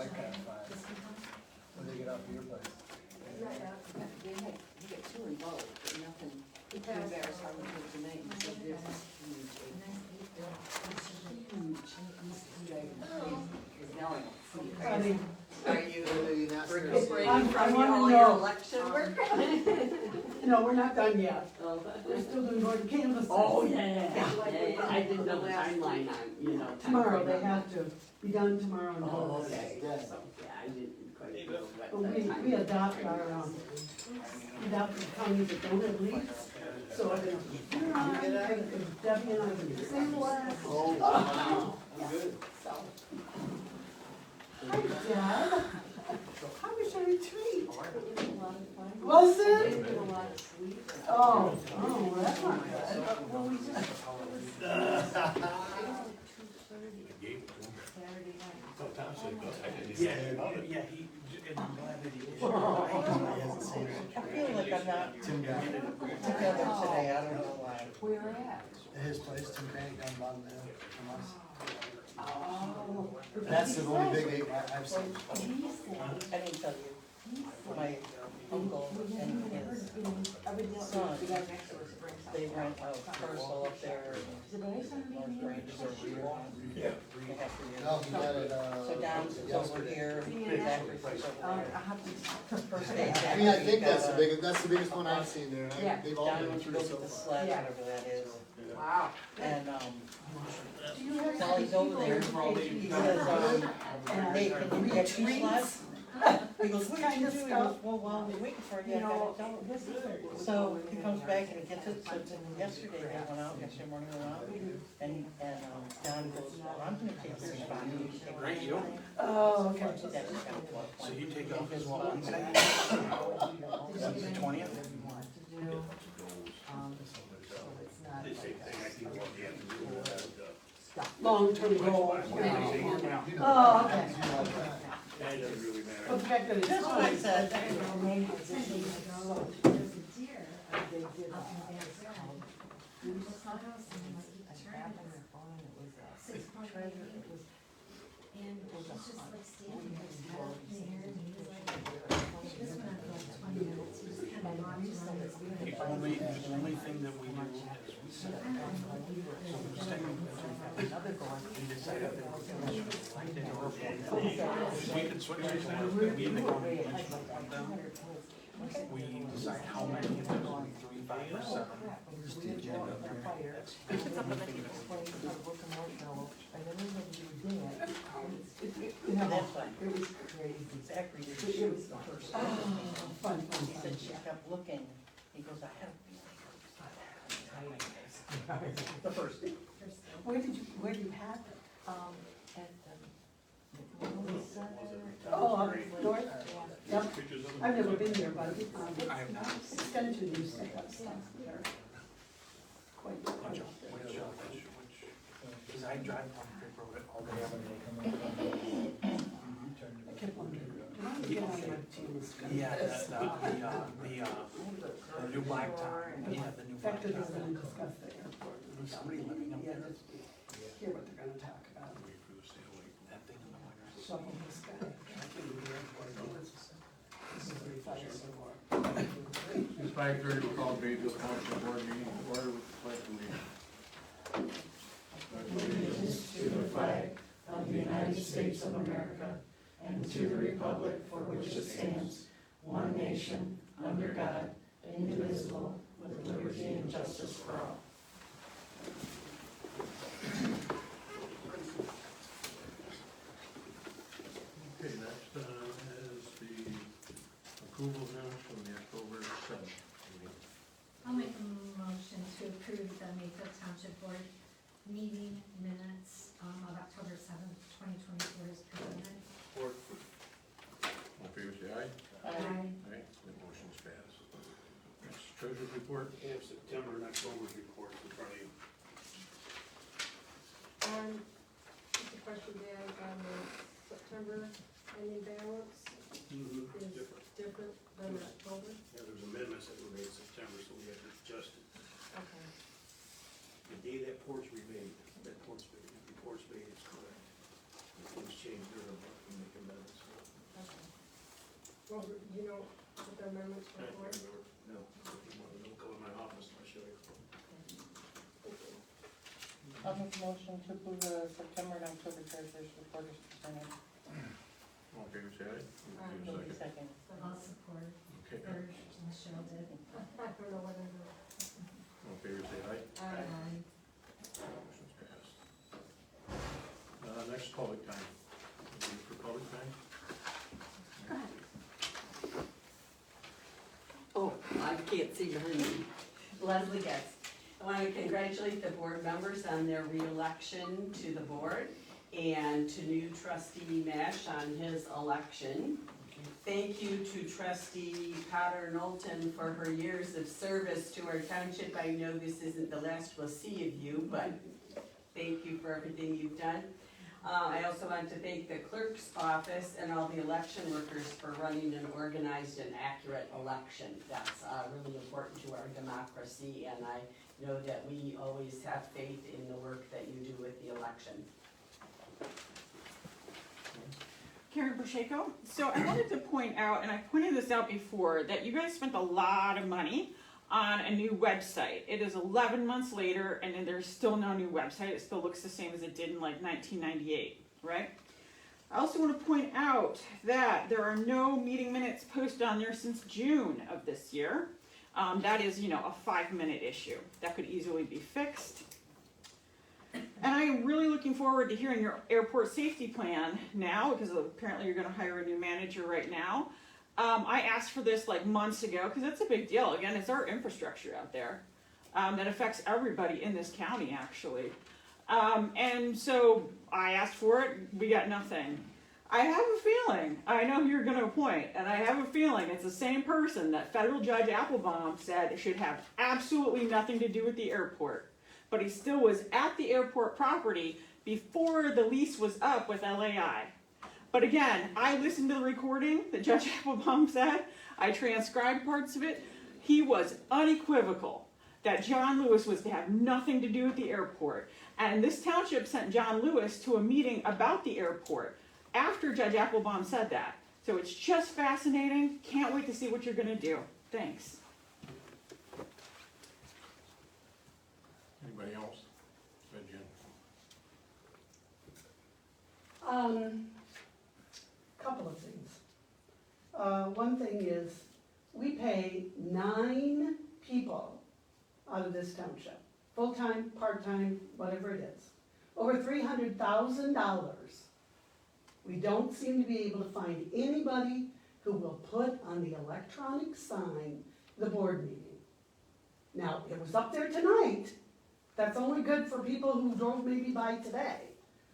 like that fine. When they get off your place. You get two involved, but nothing too embarrassed how much to name. So there's this huge, Are you recuperating from all your election work? No, we're not done yet. Oh, We're still doing board canvassing. yeah. I didn't know the timeline on, you know. Tomorrow, they have to be done tomorrow. And Oh, done. okay. Yeah. So, yeah, I didn't quite know But what that time. we adopt our, adopt the counties that don't have leaks. So I've been, Debbie and I have been the same last. Oh, I'm good. So. Hi, Deb. How was your retreat? Was it? Oh, well, that's not good. Well, we just. Yeah, he, and I'm glad that he did. I feel like I'm not Tim got it. together today, I don't know why. Where at? His place, Tim Bank down bottom there from us. Oh. That's the only big eight I've seen. I didn't tell you, my uncle and his son, they rent a parcel up there, North Ranges or Rio. Yeah. No, he got it, So Don's is over yesterday. here, Zachary's is over there. First day I mean, I Zachary think that's got the biggest one I've seen there. Yeah. They've all Don been went to through go so get the far. sled, whatever that is, Wow. and, while he's over there, he says, hey, can you get two sleds? He goes, what did you do? He goes, well, while we're waiting for you, I gotta tell him. So he comes back and he gets it, so yesterday they went out, yesterday morning they went out, and Don goes, well, I'm gonna take your spot, you take my Right, you. spot. Oh, okay. That's kind of what. So you take off his Wednesday? The 20th? The same thing, I think what we have to do is, Long-term goal. yeah. Oh, okay. That doesn't really matter. Well, the fact that it's. That's what I said. And he's just like standing there, and he was like, this went on for like 20 minutes, he just kind of walked around his room. The only thing that we do is we set up, so we stay in we decide if we're elected or appointed. We can switch it to we in the county, each one of them. We decide how many of them, 3, 5, or 7. Here's the agenda. That's the only thing that we That's fine. It was crazy. Zachary did, she was the first. Fun. He said she kept looking, he goes, I have a feeling. The first day. Where do you have it? At, Oh, up north? Yep. Pictures of I've never been there, but, I have not. extension used to have stuff there. Quite up there. Which, because I drive on Creek Road all day every day. I kept wondering, did I get on my team's? Yeah, the new blacktop, yeah, the new In fact, they're just blacktop. gonna discuss the airport. There's somebody living up Yeah, there. just hear what they're gonna talk about. That thing in the winter. Shovel the sky. This is very fire so far. It's 5:30, we'll call Mayfield Township Board meeting to order with the pledge of allegiance. Allegiance to the flag of the United States of America and to the republic for which it stands, one nation, under God, indivisible, with liberty and justice for all. Okay, next is the approval of minutes from the October 7th meeting. I'll make a motion to approve the Mayfield Township Board meeting minutes of October 7th, 2024 as presented. All in favor, say aye. Aye. Aye, the motion's passed. Next, treasurer's report. We have September and October's reports in front of you. Just a question, Dan, on the September ending balance is different than October? Yeah, there's amendments that were made in September, so we have to adjust it. Okay. The day that report's made is correct. If things change, there's a, we make amendments. Well, you know what the amendments I were can't for? remember. No, don't go in my office unless you like. I'll make a motion to approve the September and October treasurer's report as presented. All in favor, say aye. Give me a second. Second. I'll support, Okay, or Michelle did. I don't know what I do. all in favor, say aye. Motion's passed. Next public time. Ready for public time? Oh, I can't see behind me. Leslie Getz. I want to congratulate the board members on their reelection to the board and to new trustee Mash on his election. Thank you to trustee Potter-Knowlton for her years of service to our township. I know this isn't the last we'll see of you, but thank you for everything you've done. I also want to thank the clerk's office and all the election workers for running an organized and accurate election. That's really important to our democracy, and I know that we always have faith in the work that you do with the election. Karen Pacheco. So I wanted to point out, and I pointed this out before, that you guys spent a lot of money on a new website. It is 11 months later, and then there's still no new website. It still looks the same as it did in like 1998, right? I also want to point out that there are no meeting minutes posted on there since June of this year. That is, a 5-minute issue. That could easily be fixed. And I am really looking forward to hearing your airport safety plan now, because apparently you're going to hire a new manager right now. I asked for this like months ago, because it's a big deal. Again, it's our infrastructure out there that affects everybody in this county, actually. And so I asked for it. We got nothing. I have a feeling, I know who you're going to appoint, and I have a feeling it's the same person that federal judge Applebaum said should have absolutely nothing to do with the airport. But he still was at the airport property before the lease was up with LAI. But again, I listened to the recording that Judge Applebaum said. I transcribed parts of it. He was unequivocal that John Lewis was to have nothing to do with the airport. And this township sent John Lewis to a meeting about the airport after Judge Applebaum said that. So it's just fascinating. Can't wait to see what you're going to do. Thanks. Anybody else? Go ahead, Jen. Couple of things. One thing is, we pay 9 people out of this township, full-time, part-time, whatever it is, over $300,000. We don't seem to be able to find anybody who will put on the electronic sign the board meeting. Now, it was up there tonight. That's only good for people who drove maybe by today.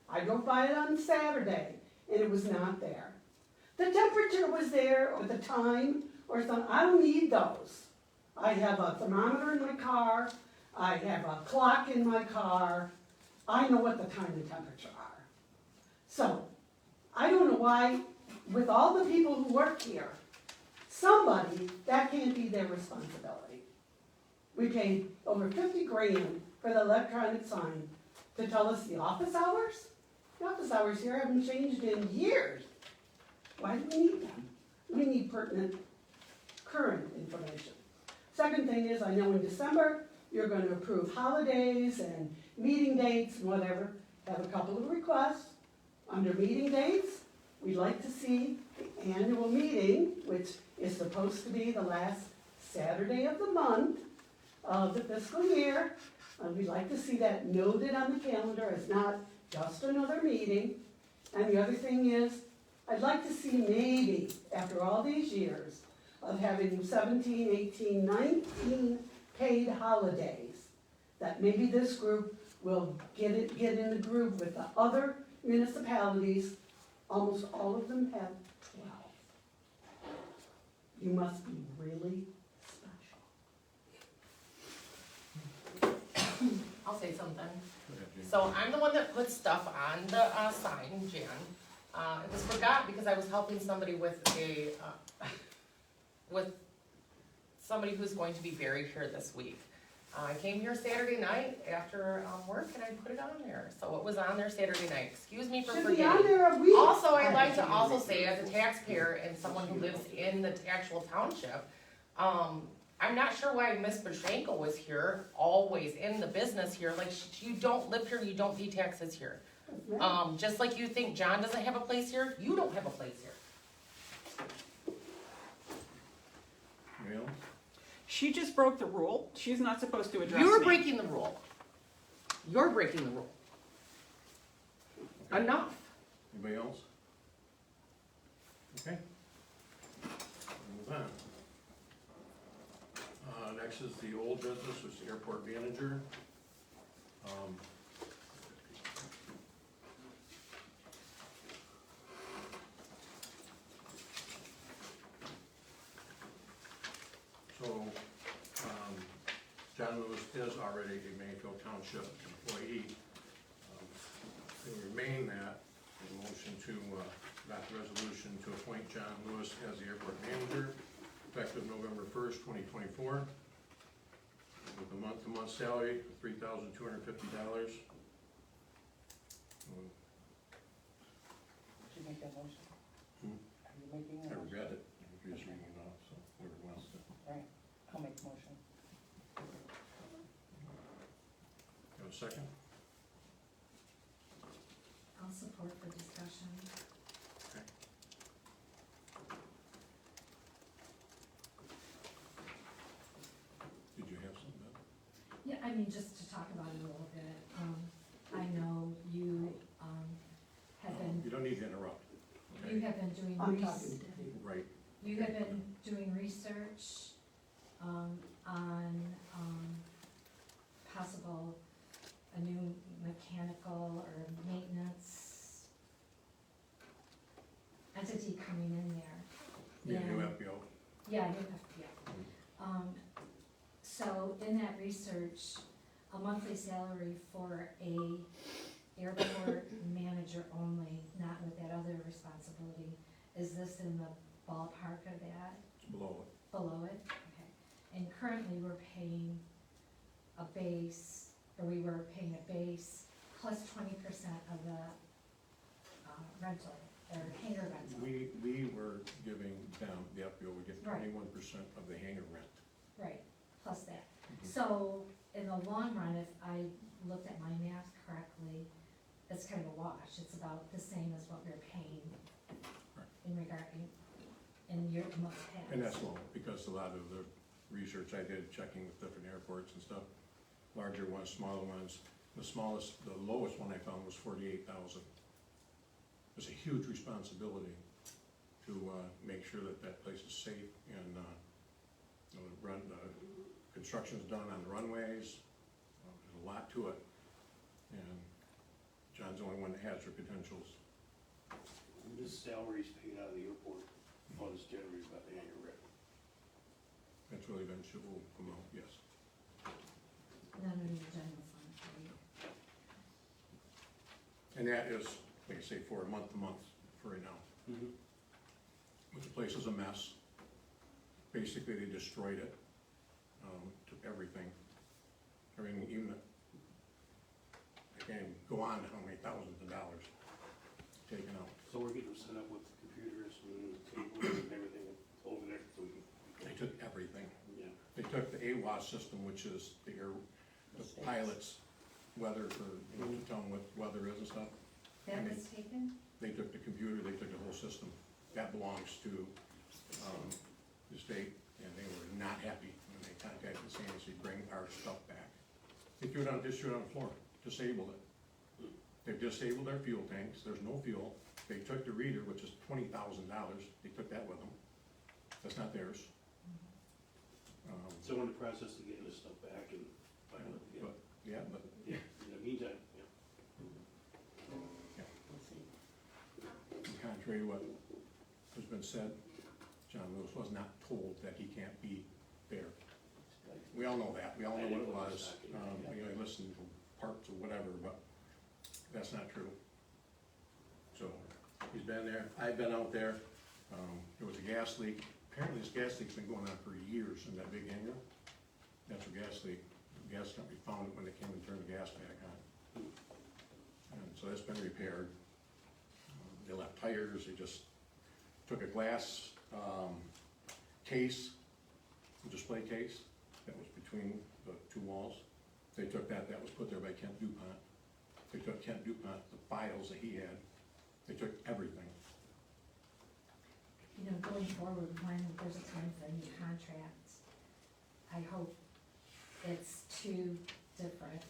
I drove by it on Saturday, and it was not there. The temperature was there, or the time, or something. I don't need those. I have a thermometer in my car. I have a clock in my car. I know what the time and temperature are. So, I don't know why, with all the people who work here, somebody, that can't be their responsibility. We paid over 50 grand for the electronic sign to tell us the office hours. The office hours here haven't changed in years. Why do we need them? We need pertinent, current information. Second thing is, I know in December, you're going to approve holidays and meeting dates and whatever. Have a couple of requests. Under meeting dates, we'd like to see the annual meeting, which is supposed to be the last Saturday of the month of the fiscal year. We'd like to see that noted on the calendar as not just another meeting. And the other thing is, I'd like to see maybe, after all these years of having 17, 18, 19 paid holidays, that maybe this group will get in the groove with the other municipalities. Almost all of them have 12. You must be really special. I'll say something. Go ahead, Jen. So I'm the one that put stuff on the sign, Jan. It was forgot because I was helping somebody with with somebody who's going to be buried here this week. I came here Saturday night after, work and I put it on there, so it was on there Saturday night, excuse me for Should be forgetting. on there a week. Also, I'd like to also say, as a taxpayer and someone who lives in the actual township, I'm not sure why Miss Boshenko was here, always in the business here, like, you don't live here, you don't pay taxes here. Just like you think John doesn't have a place here, you don't have a place here. Anybody else? She just broke the rule. She's not supposed to address You're me. breaking the rule. You're breaking the rule. Enough. Anybody else? Okay. Move on. Next is the old business, which is the airport manager. John Lewis is already a Mayfield Township employee. To remain that, a motion to, adopt the resolution to appoint John Lewis as the airport manager, effective November 1st, 2024, with a month-to-month salary of $3,250. Did you make that motion? Are you making I that motion? read it, I'm just reading it off, so whoever wants to. Right, I'll make the motion. Have a second? I'll support for discussion. Okay. Did you have something, Beth? Yeah, I mean, just to talk about it a little bit, I know you, have been, You don't need to interrupt. you have been doing I'm talking. Right. you have been doing research, on, possible, a new mechanical or maintenance entity coming in there. Yeah, new And- FBO. Yeah, yeah. So in that research, a monthly salary for a airport manager only, not with that other responsibility, is this in the ballpark of that, Below it. below it? Okay. And currently, we're paying a base, or we were paying a base plus 20% of the rental, or hangar rental. We were giving them, the FBO would get Right. 21% of the hangar rent. Right, plus that. Mhm. So, in the long run, if I looked at my math correctly, it's kind of a wash, it's about the same as what we're paying Right. in regard, in your months past. And that's low, because a lot of the research I did, checking with different airports and stuff, larger ones, smaller ones, the lowest one I found was 48,000. It's a huge responsibility to, make sure that that place is safe and, construction's done on the runways. There's a lot to it, and John's the only one that has her credentials. This salary is paid out of the airport funds generated by the hangar rent. That's really been will come out, yes. None of your general fund, right? And that is, like I say, for a month to month for right now. But the place is a mess. Basically, they destroyed it, took everything. I mean, even, I can't even go on to how many thousands of dollars taken out. So we're getting set up with computers and tables and everything over there, so we can. They took everything. Yeah. They took the AWAS system, which is the pilot's weather for, to tell them what weather is and stuff. That was taken? They took the computer, they took the whole system. That belongs to, the state, and they were not happy when they contacted us and said, bring our stuff back. They threw it on, just threw it on the floor, disabled it. They've disabled their fuel tanks, there's no fuel. They took the reader, which is $20,000, they took that with them. That's not theirs. So we're in the process of getting this stuff back and finally, But, yeah, but, yeah, in the meantime, yeah. contrary to what has been said, John Lewis was not told that he can't be there. We all know that, we all know what it was, you know, he listened to parts or whatever, but that's not true. So, he's been there, I've been out there, there was a gas leak, apparently this gas leak's been going on for years in that big hangar. Natural gas leak, gas company found it when they came and turned the gas back on. And so that's been repaired. They left tires, they just took a glass, case, a display case that was between the two walls. They took that was put there by Kent DuPont. They took Kent DuPont, the files that he had, they took everything. You know, going forward, when there's a time for a new contract, I hope it's two different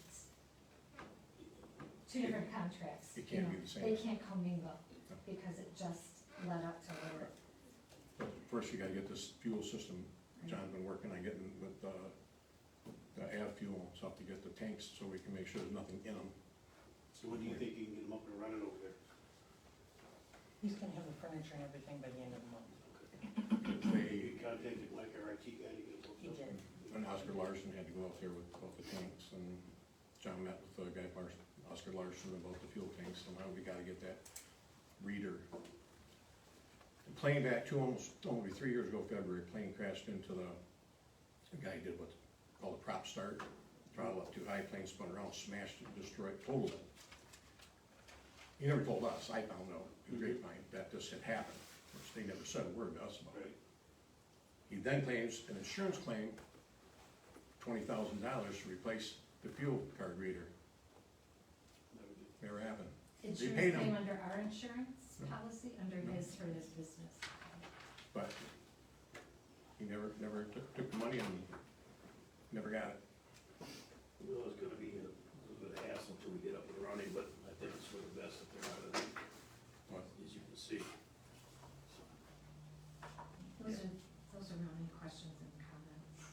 contracts. It can't you know. be the same. They can't commingle, because it just led up to where, But first you gotta get this fuel system, John's been working on getting with, the av fuel stuff to get the tanks, so we can make sure there's nothing in them. So when do you think you can get them up and running over there? He's gonna have the furniture and everything by the end of the month. They, You contacted like our IT guy to get them He hooked up? did. and Oscar Larson had to go out there with both the tanks, and John met with the guy, Oscar Larson, about the fuel tanks, and now we gotta get that reader. The plane back to only 3 years ago, February, plane crashed into the guy did what's called a prop start, throttle up too high, plane spun around, smashed it, destroyed, totaled it. He never told us, I found out, in grapevine, that this had happened, which they never said a word to us about it. He then claims an insurance claim, $20,000 to replace the fuel card reader. Never happened. insurance paid him. came under our insurance No. policy, under No. his for his business. But he never took the money and never got it. Well, it's gonna be a little bit of hassle until we get up and running, but I think it's for the best that they're out of it, What? as you can see. Those are my only questions and comments.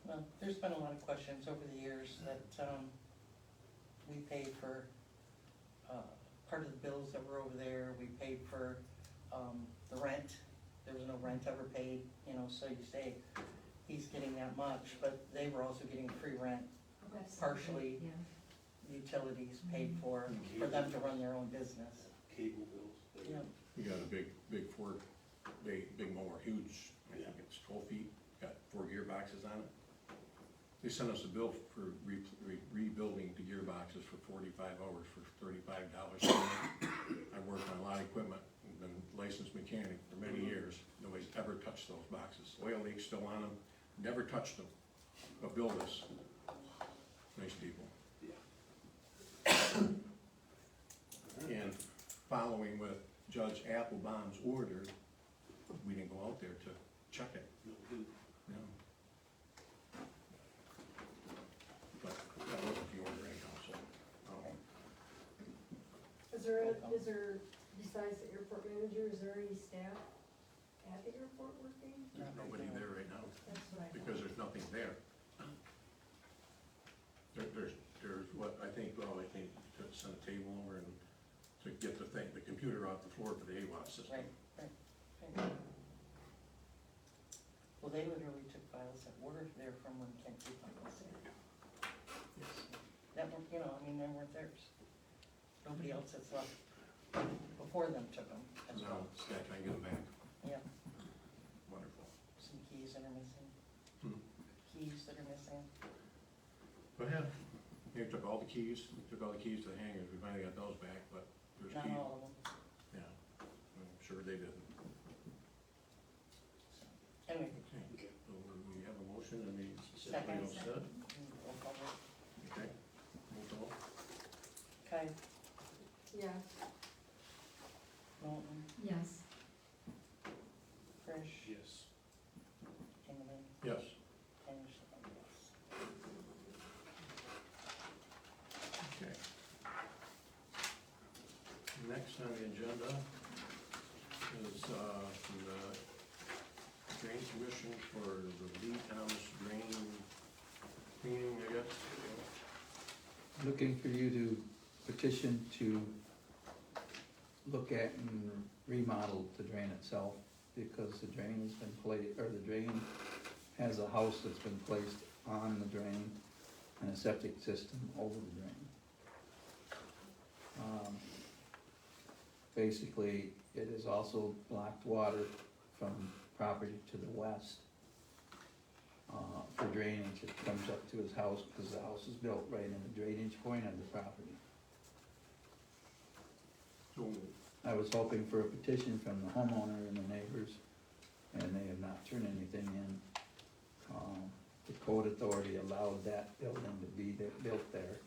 Well, there's been a lot of questions over the years that, we paid for, part of the bills that were over there, we paid for, the rent. There was no rent ever paid, you know, so you say he's getting that much, but they were also getting free rent, Oh, absolutely, partially yeah. utilities paid for them to run their own business. Cable bills. Yeah. He got a big Ford, big mower, huge, I think it's 12 feet, got 4 gearboxes on it. They sent us a bill for rebuilding the gearboxes for 45 hours for $35. I worked on a lot of equipment, and been licensed mechanic for many years. Nobody's ever touched those boxes. Oil leaks still on them, never touched them. But billed us. Nice people. And following with Judge Applebaum's order, we didn't go out there to check it. No. But that wasn't the order anyhow, so. Is there, besides the airport manager, is there any staff at the airport working? There's nobody there right now, That's what I thought. because there's nothing there. There's what, I think to send a table over and to get the computer off the floor for the AWAS system. Right. Well, they literally took files that were there from when Kent DuPont was there. That were, you know, I mean, they weren't theirs. Nobody else that's left before them took them as Now, well. this guy trying to get them back. Yeah, Wonderful. some keys that are missing. Hmm. Keys that are missing. Go ahead. They took all the keys, to the hangers, we finally got those back, but there's Not keys. all of them. Yeah, I'm sure they didn't. Anyway, Okay, so we have a motion, and we, Second. everybody all set? roll call vote. Okay, roll call. Kile, Yeah. Knowlton, Yes. Frisch, Yes. Engelman, Yes. and Schlaud, yes. Okay. Next on the agenda is, from the Drain Commission for the Lee Thomas Drain cleaning, I guess. Looking for you to petition to look at and remodel the drain itself, because the drain has been the drain has a house that's been placed on the drain and a septic system over the drain. Basically, it has also blocked water from property to the west. for drainage. It comes up to his house, because the house is built right in the drainage point of the property. So, I was hoping for a petition from the homeowner and the neighbors, and they have not turned anything in. The code authority allowed that building to be built there.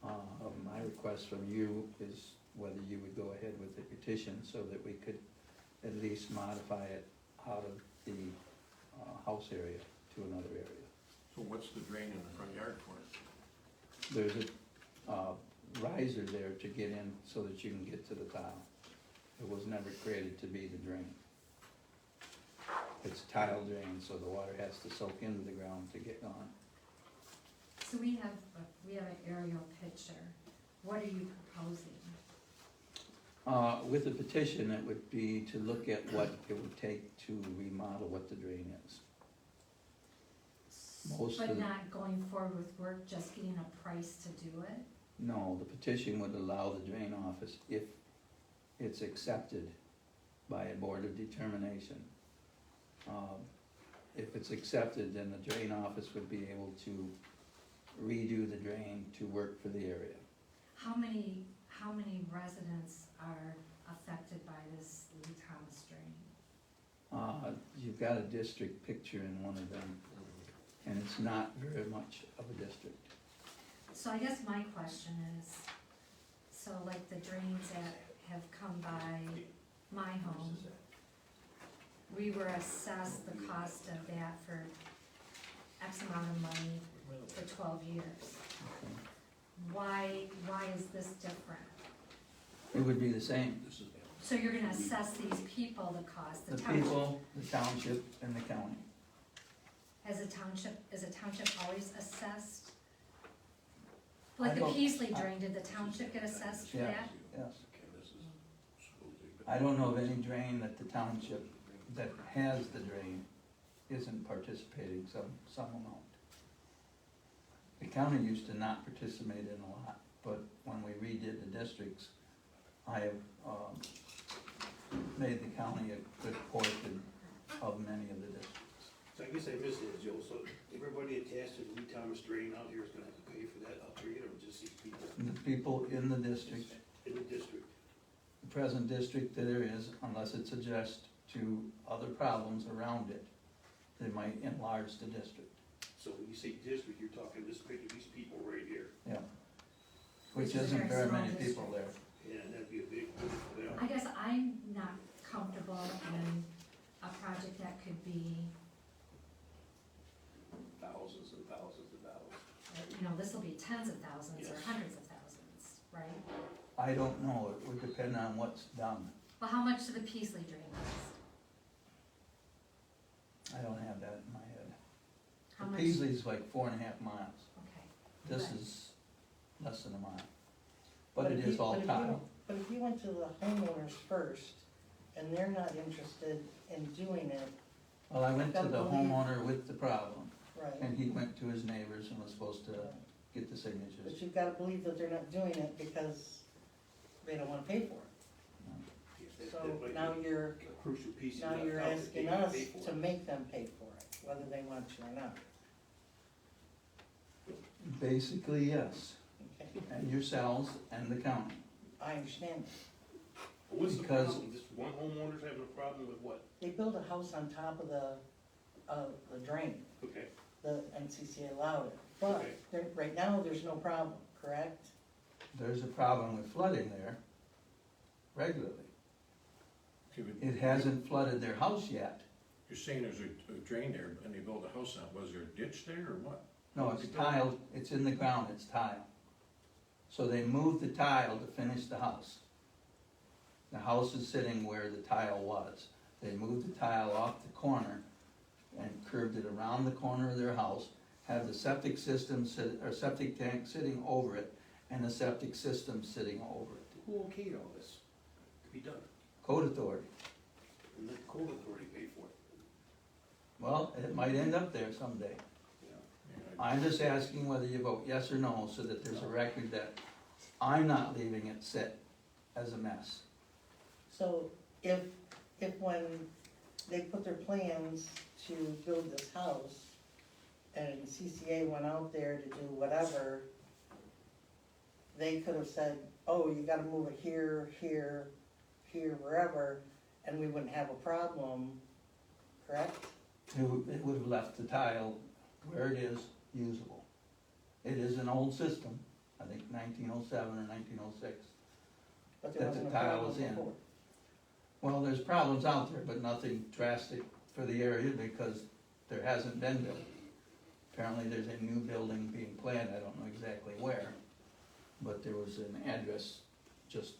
My request from you is whether you would go ahead with the petition so that we could at least modify it out of the house area to another area. so what's the drain in the front yard for? There's a riser there to get in so that you can get to the tile. It was never created to be the drain. It's a tile drain, so the water has to soak into the ground to get on. So we have an aerial picture. What are you proposing? With a petition, it would be to look at what it would take to remodel what the drain is. Most But of the- not going forward with work, just getting a price to do it? No, the petition would allow the drain office, if it's accepted by a board of determination. If it's accepted, then the drain office would be able to redo the drain to work for the area. How many residents are affected by this Lee Thomas drain? You've got a district picture in one of them, and it's not very much of a district. So I guess my question is, so like the drains that have come by my home, we were assessed the cost of that for X amount of money for 12 years. Why is this different? It would be the same. So you're gonna assess these people the cost, the The township? people, the township, and the county. Is a township always assessed? I Like the don't- Peasley drain, did the township get assessed for Yes, that? yes. I don't know of any drain that the township that has the drain isn't participating some amount. The county used to not participate in a lot, but when we redid the districts, I have, made the county a good portion of many of the districts. So I guess I missed it, Joe, so everybody attached to the Lee Thomas drain out here is gonna have to pay for that upgrade, or just these people And the people in the district, in the district? the present district that there is, unless it's addressed to other problems around it, they might enlarge the district, So when you say district, you're talking this picture, these people right here, yeah. Which Which is a isn't very very small many people there. district. and that'd be a big move for them. I guess I'm not comfortable in a project that could be, Thousands and thousands of dollars. this will be tens of thousands or Yes. hundreds of thousands, right? I don't know, it would depend on what's done. Well, how much did the Peasley drain cost? I don't have that in my head. How The much? Peasley's like 4.5 miles. Okay. This Right. is less than a mile. But it is all tile. But if you went to the homeowners first, and they're not interested in doing it, Well, I went to the Gotta believe- homeowner with the problem, right? and he went to his neighbors and was supposed to get the But signatures. you've gotta believe that they're not doing it because they don't wanna pay for it. So now you're, A crucial piece. is now not you're how they asking us pay for it. to make them pay for it, whether they want to or not. Basically, yes, Okay, and yourselves and the county. I understand. What's the because- problem? Just one homeowner's having a problem with what? They built a house on top of the drain, Okay, the NCCA allowed it, but Okay. right now, there's no problem, correct? There's a problem with flooding there regularly. Okay, but It hasn't flooded their house yet. You're saying there's a drain there, and they built a house on it, was there a ditch there, or what? No, it's tiled, it's in the ground, it's tile. So they moved the tile to finish the house. The house is sitting where the tile was. They moved the tile off the corner and curved it around the corner of their house, have the septic system septic tank sitting over it, and the septic system sitting over it. who okayed all this to be done? Code authority. And the code authority paid for it, Well, it might end up there someday. you know? Yeah, I'm just asking whether you vote yes or no, so that there's a record that I'm not leaving it sit as a mess. So if when they put their plans to build this house, and CCA went out there to do whatever, they could have said, oh, you gotta move it here, here, here, wherever, and we wouldn't have a problem, correct? It would have left the tile where it is usable. It is an old system, I think 1907 or 1906. But there That wasn't the a tile problem was in. before. Well, there's problems out there, but nothing drastic for the area because there hasn't been built. Apparently there's a new building being planned, I don't know exactly where, but there was an address just,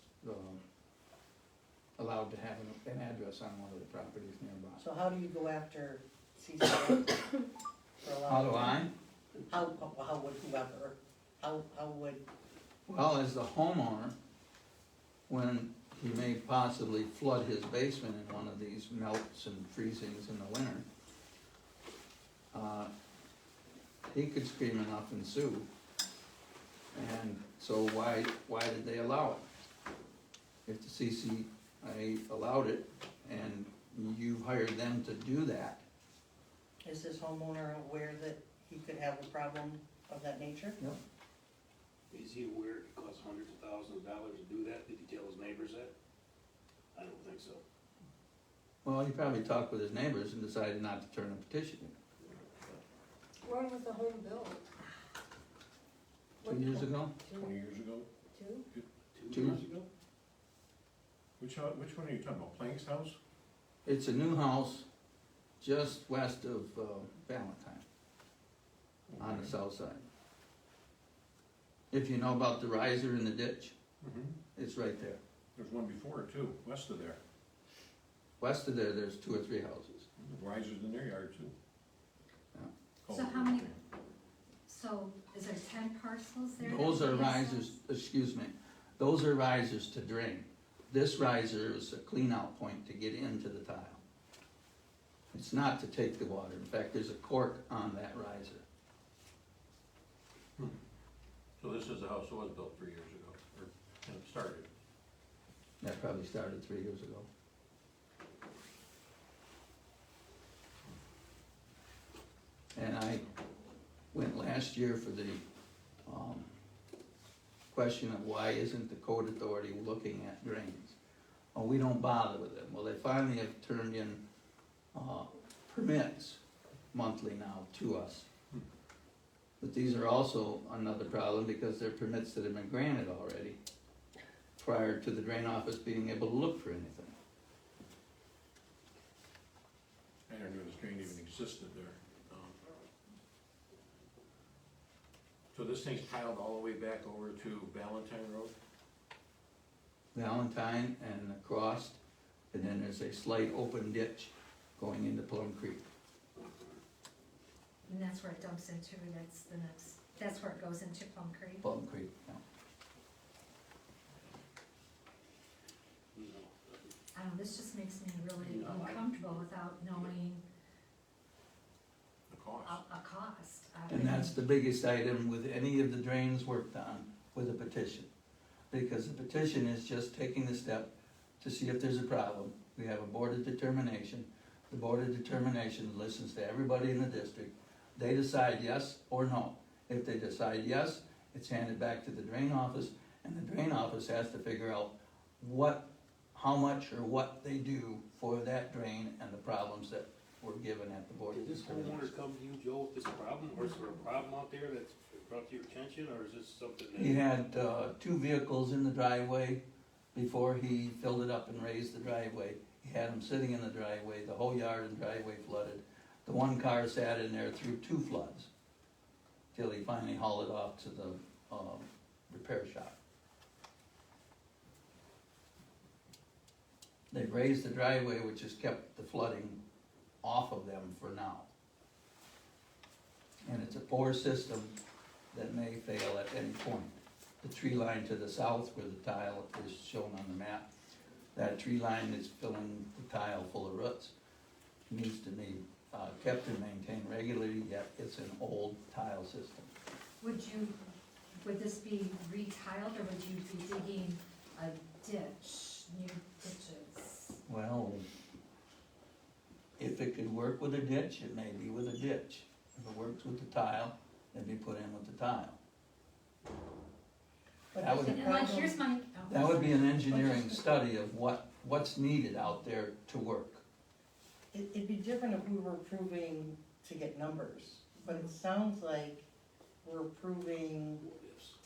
allowed to have an address on one of the properties nearby. So how do you go after CCA? for allowing- How do I? How would whoever, how would, Well, as the homeowner, when he may possibly flood his basement in one of these melts and freezings in the winter, he could scream enough and sue. And so why did they allow it? If the CCA allowed it and you hired them to do that, is this homeowner aware that he could have a problem of that nature? yep. Is he aware it costs hundreds of thousands of dollars to do that? Did he tell his neighbors that? I don't think so. Well, he probably talked with his neighbors and decided not to turn a petition in. When was the home built? 2 years ago? 20 years ago? Two? 2 years ago? Which one are you talking about, Plank's house? It's a new house just west of Valentine, on the south side. If you know about the riser in the ditch, Mm-hmm. it's right there. There's one before it too, west of there. West of there, there's 2 or 3 houses. Risers in their yard too. Yeah. So how many, so is there 10 parcels there? Those are that we assessed? risers, excuse me, those are risers to drain. This riser is a clean out point to get into the tile. It's not to take the water. In fact, there's a cork on that riser. So this is a house that was built 3 years ago, or started. That probably started 3 years ago. And I went last year for the question of why isn't the code authority looking at drains? Oh, we don't bother with them. Well, they finally have turned in permits monthly now to us. But these are also another problem because they're permits that have been granted already prior to the drain office being able to look for anything. I never knew this drain even existed there. So this thing's tiled all the way back over to Valentine Road? Valentine and across, and then there's a slight open ditch going into Plum Creek. And that's where it dumps into, that's where it goes into Plum Creek. Plum Creek, yeah. I don't know, this just makes me really uncomfortable without knowing The cost. a cost. And that's the biggest item with any of the drains worked on with a petition. Because the petition is just taking the step to see if there's a problem. We have a board of determination. The board of determination listens to everybody in the district. They decide yes or no. If they decide yes, it's handed back to the drain office, and the drain office has to figure out how much or what they do for that drain and the problems that were given at the board of Did this determination. homeowner come to you, Joe, with this problem, or is there a problem out there that's brought to your attention, or is this something that? He had 2 vehicles in the driveway before he filled it up and raised the driveway. He had them sitting in the driveway, the whole yard and driveway flooded. The one car sat in there through 2 floods, till he finally hauled it off to the repair shop. They've raised the driveway, which has kept the flooding off of them for now. And it's a poor system that may fail at any point. The tree line to the south where the tile is shown on the map, that tree line is filling the tile full of roots. It needs to be kept and maintained regularly, yet it's an old tile system. Would this be retiled, or would you be digging a ditch, new ditches? Well, if it could work with a ditch, it may be with a ditch. If it works with the tile, it'd be put in with the tile. But That would- And like, here's my. oh, That would be an engineering study of what's needed out there to work. It'd be different if we were approving to get numbers, but it sounds like we're approving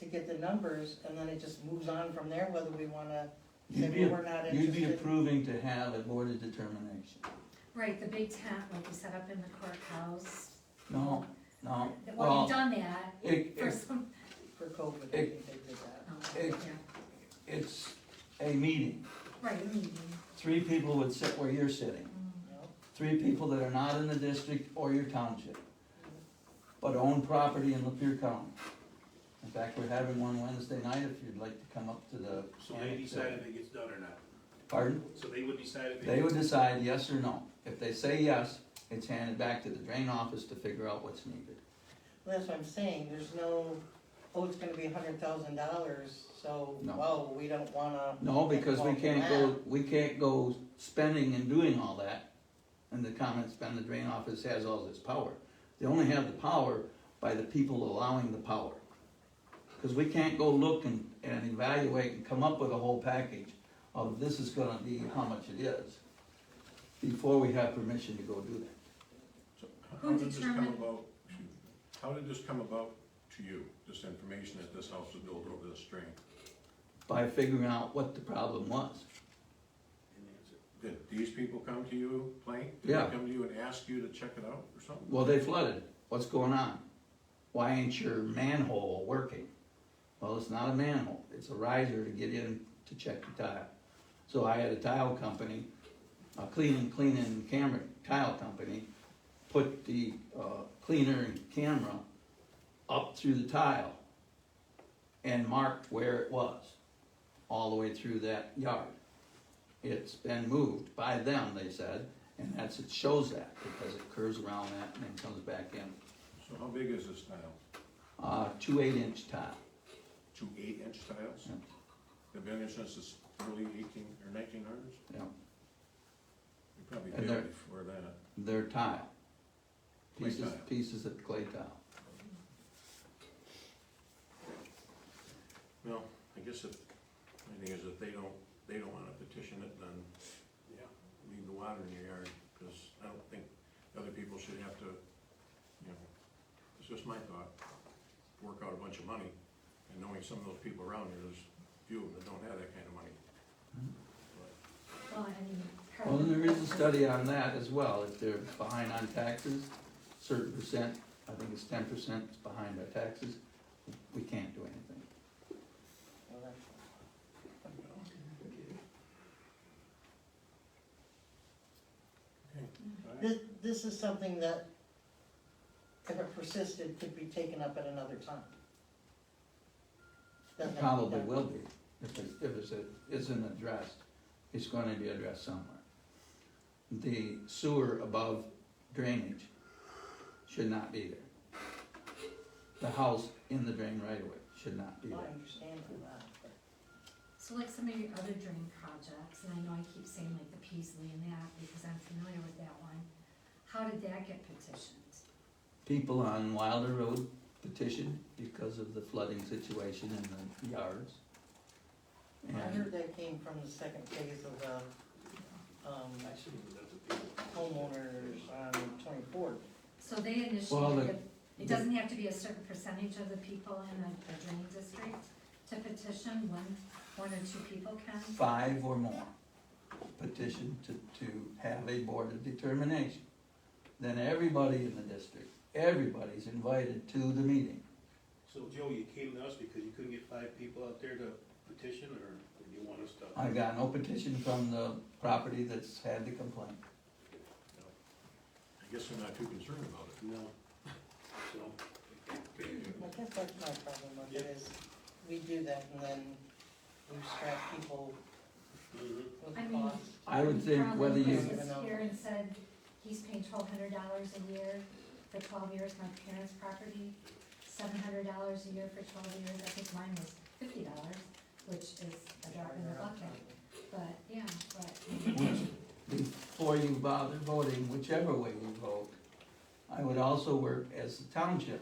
to get the numbers, and then it just moves on from there, whether we wanna say, You'd be, well, we're not interested. you'd be approving to have a board of determination. Right, the big tent like you set up in the courthouse. No, Well, well, you've done that it, for it, some, For COVID, I think they did that. oh, It- yeah, it's a meeting. right, a meeting. 3 people would sit where you're sitting. No? 3 people that are not in the district or your township, but own property in Lapeer County. In fact, we're having one Wednesday night if you'd like to come up to the. So they decide if it gets done or not. Pardon? So they would decide if it. They would decide yes or no. If they say yes, it's handed back to the drain office to figure out what's needed. Well, that's what I'm saying, there's no, oh, it's gonna be $100,000, so, No. well, we don't wanna. No, because we involve in can't go, we can't go spending and doing all that. And the comments, then the drain office has all this power. They only have the power by the people allowing the power. Cause we can't go look and evaluate and come up with a whole package of this is gonna be how much it is, before we have permission to go do that. So Who how did this come determined- about, excuse me, how did this come about to you, this information that this house was built over this drain? By figuring out what the problem was. Did these people come to you, Plank? Yeah. Did they come to you and ask you to check it out or something? Well, they flooded. What's going on? Why ain't your manhole working? Well, it's not a manhole. It's a riser to get in to check the tile. So I had a tile company, a cleaning camera tile company, put the cleaner and camera up through the tile and marked where it was, all the way through that yard. It's been moved by them, they said, and it shows that because it curves around that and then comes back in. So how big is this tile? 2 8-inch tile. 2 8-inch tiles? Yeah. They've been there since the early 1900s? Yeah. You probably And did they're- before that. They're tile. Clay Pieces, tile. pieces of clay tile. Well, I guess if, my thing is if they don't wanna petition it, then Yeah. leave the water in your yard, because I don't think other people should have to, it's just my thought, work out a bunch of money, and knowing some of those people around here, there's a few of them that don't have that kind of money. Well, I mean. part Well, of and there is a the- study on that as well. If they're behind on taxes, certain percent, I think it's 10% is behind our taxes, we can't do anything. Well, that's- This is something that, if it persisted, could be taken up at another time. Doesn't have to be Probably done. will be, if it isn't addressed, it's gonna be addressed somewhere. The sewer above drainage should not be there. The house in the drain right away should not be I there. understand that, but So like some of your other drain projects, and I know I keep saying like the Peasley and that, because I'm familiar with that one. How did that get petitioned? People on Wilder Road petitioned because of the flooding situation in the yards. I And heard that came from the second phase of the, homeowners on 24th. So they Well, initiated, it doesn't have to be a certain percentage of the people in a drain district to petition, one or two people can? 5 or more petitioned to have a board of determination. Then everybody in the district, everybody's invited to the meeting. So Joe, you came to us because you couldn't get 5 people out there to petition, or do you want us to? I got no petition from the property that's had the complaint. I guess they're not too concerned about it. No. So, I guess that's my problem with it, is we do that and then we strap people with I the mean, cost. I would think Carl whether you, Lindquist was here and said he's paying $1,200 a year for 12 years, my parents' property, $700 a year for 12 years, I think mine was $50, which is a drop in the bucket. But, yeah, but, before you bother voting, whichever way you vote, I I would also work as the township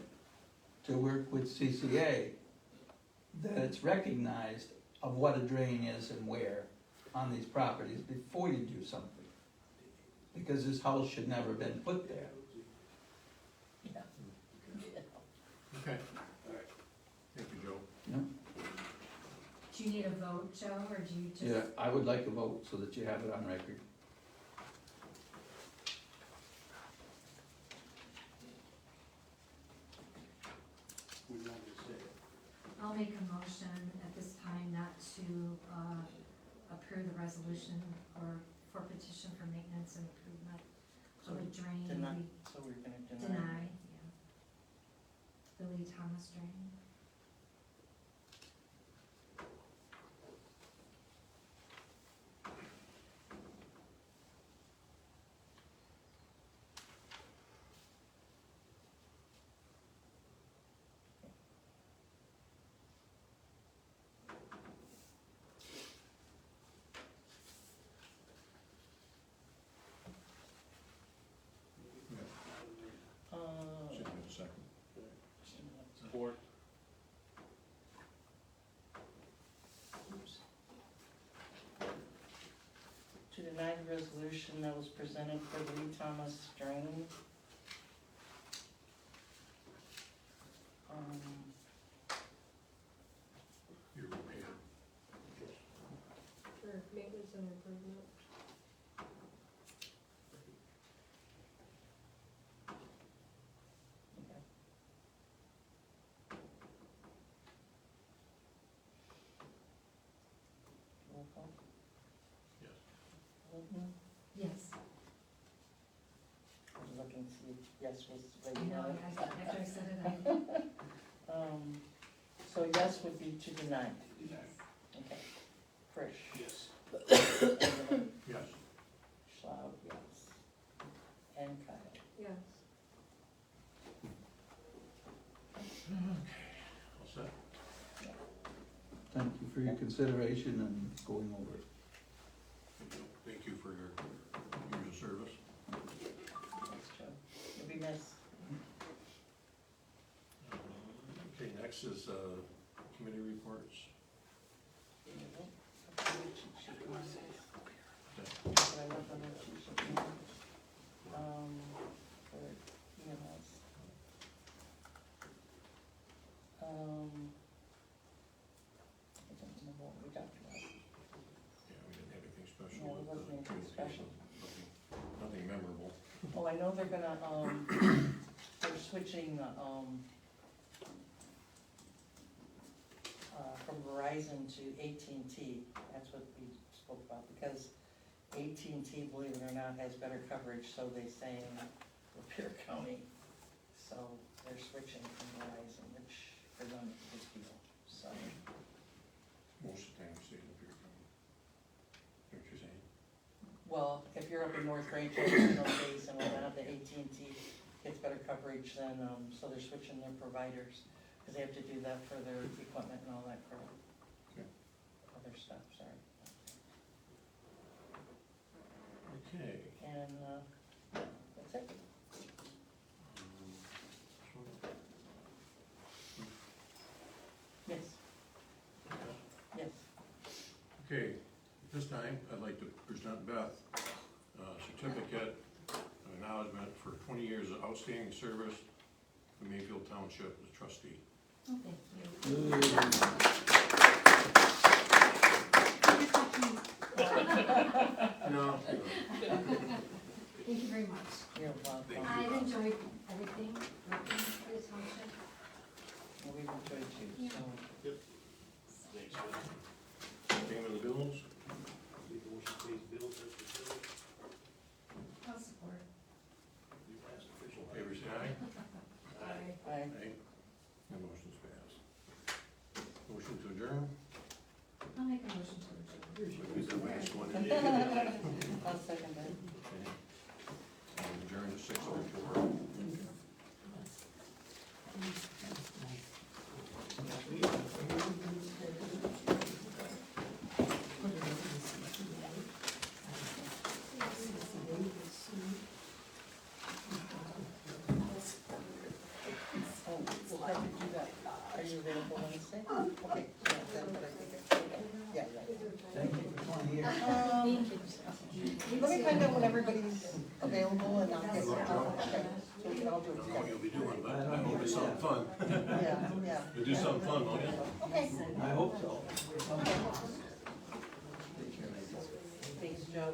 to work with CCA, that it's recognized of what a drain is and where on these properties before you do something. Because this house should never have been put there. Okay. Thank you, Joe. Yeah. Do you need a vote, Joe, or do you just? Yeah, I would like a vote so that you have it on record. I'll make a motion at this time not to approve the resolution or for petition for maintenance and improvement of a drain. So we're gonna Deny, yeah. The Lee Thomas drain. Should have a second. Support. To deny the resolution that was presented for the Lee Thomas drain. You're repair. For maintenance and improvement. Roll call. Yes. Lippman? Yes. I was looking to see if yes was right No, now. after I said it, So yes would be to deny. Okay. Frisch? Yes. Engelman? Yes. Schlaud, yes. And Kyle? Yes. All set? Thank you for your consideration and going over it. Thank you for your years of service. Thanks, Joe. You'll be missed. Okay, next is committee reports. For EMS. I don't remember what we talked about. Yeah, we didn't have anything special. No, it with wasn't the anything special. Nothing memorable. Oh, I know they're gonna, they're switching, from Verizon to AT&T. That's what we spoke about, because AT&T, believe it or not, has better coverage, so they say in Lapeer County. So they're switching from Verizon, which for them is a big deal, so. Most of the time we stay in the beer company. Know what you're saying? Well, if you're up in North Range, you know, base and all that, the AT&T gets better coverage than, so they're switching their providers, because they have to do that for their equipment and all that crap. Okay. Other stuff, sorry. Okay. And, that's it. Yes, yes. Okay, at this time, I'd like to present Beth a certificate of acknowledgement for 20 years of outstanding service to Mayfield Township as trustee. Oh, thank No. Thank you very much. You're welcome. I've enjoyed everything working for the township. Well, we've enjoyed you, so. Thanks, Beth. Payment of the bills? Make a motion to pay the bills as presented. I'll support. The last official. Favor say aye. Aye. Bye. Aye. The motion's passed. Motion to adjourn? I'll make a motion to adjourn. Who's the last one? I'll second that. Okay. Adjourn at 6:04. everybody's available and I'll get, okay, so we can all do I it don't know what together. you'll be doing, but I hope it's something fun. Yeah. You'll do something fun, won't you? Okay. I hope so. Okay. Thanks, Joe.